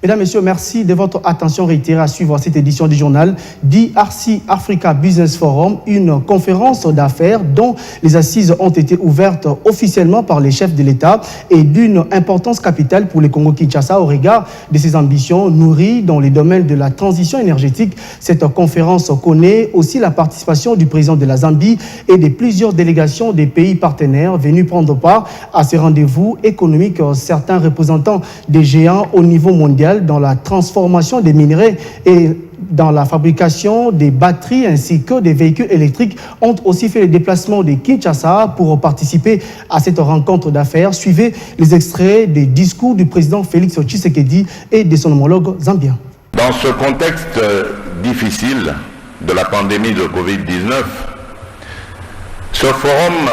Mesdames, Messieurs, merci de votre attention réitérée à suivre cette édition du journal DRC Africa Business Forum, une conférence d'affaires dont les assises ont été ouvertes officiellement par les chefs de l'État et d'une importance capitale pour le Congo-Kinshasa au regard de ses ambitions nourries dans les domaines de la transition énergétique. Cette conférence connaît aussi la participation du président de la Zambie et de plusieurs délégations des pays partenaires venus prendre part à ces rendez-vous économiques. Certains représentants des géants au niveau mondial dans la transformation des minerais et dans la fabrication des batteries ainsi que des véhicules électriques ont aussi fait le déplacement de Kinshasa pour participer à cette rencontre d'affaires. Suivez les extraits des discours du président Félix Tshisekedi et de son homologue zambien. Dans ce contexte difficile de la pandémie de Covid-19, ce forum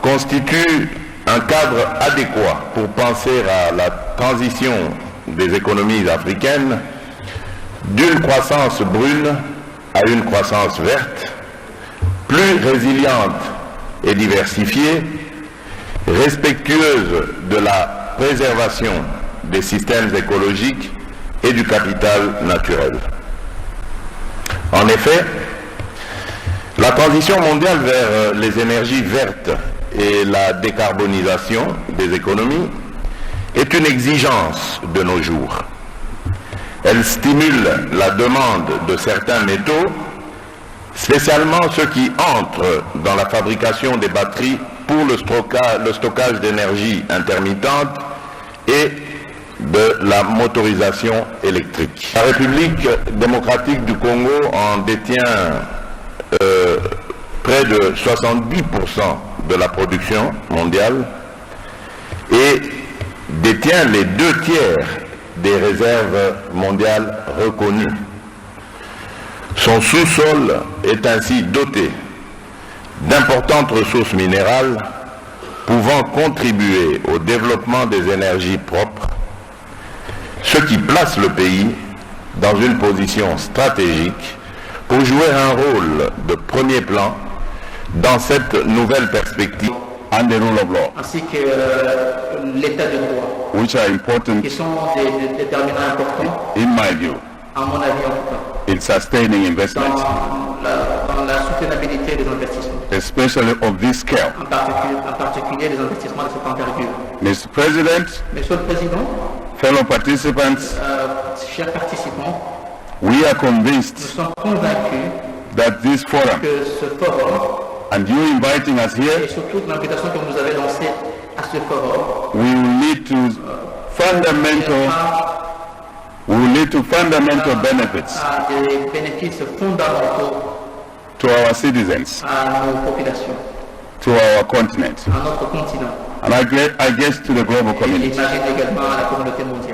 constitue un cadre adéquat pour penser à la transition des économies africaines d'une croissance brune à une croissance verte, plus résiliente et diversifiée, respectueuse de la préservation des systèmes écologiques et du capital naturel. En effet, la transition mondiale vers les énergies vertes et la décarbonisation des économies est une exigence de nos jours. Elle stimule la demande de certains métaux, spécialement ceux qui entrent dans la fabrication des batteries pour le stockage d'énergie intermittente et de la motorisation électrique. La République démocratique du Congo en détient près de 70% de la production mondiale et détient les 2/3 des réserves mondiales reconnues. Son sous-sol est ainsi doté d'importantes ressources minérales pouvant contribuer au développement des énergies propres, ce qui place le pays dans une position stratégique pour jouer un rôle de premier plan dans cette nouvelle perspective and the rule of law, ainsi que l'état de droit, which are important qui sont des déterminants importants, in my view, à mon avis en tout cas, in sustaining investments, dans la soutenabilité des investissements, especially of this scale. en particulier les investissements de cette envergure. Mr. President, Monsieur le Président, fellow participants, chers participants, we are nous convinced sommes convaincus that this forum, que ce forum, and you inviting us et here, surtout l'invitation que vous avez lancée à ce forum, we will lead to fundamental benefits à des bénéfices fondamentaux to our citizens, à nos populations, to our continent, à notre continent, and I guess to the global et community. j'imagine également à la communauté mondiale.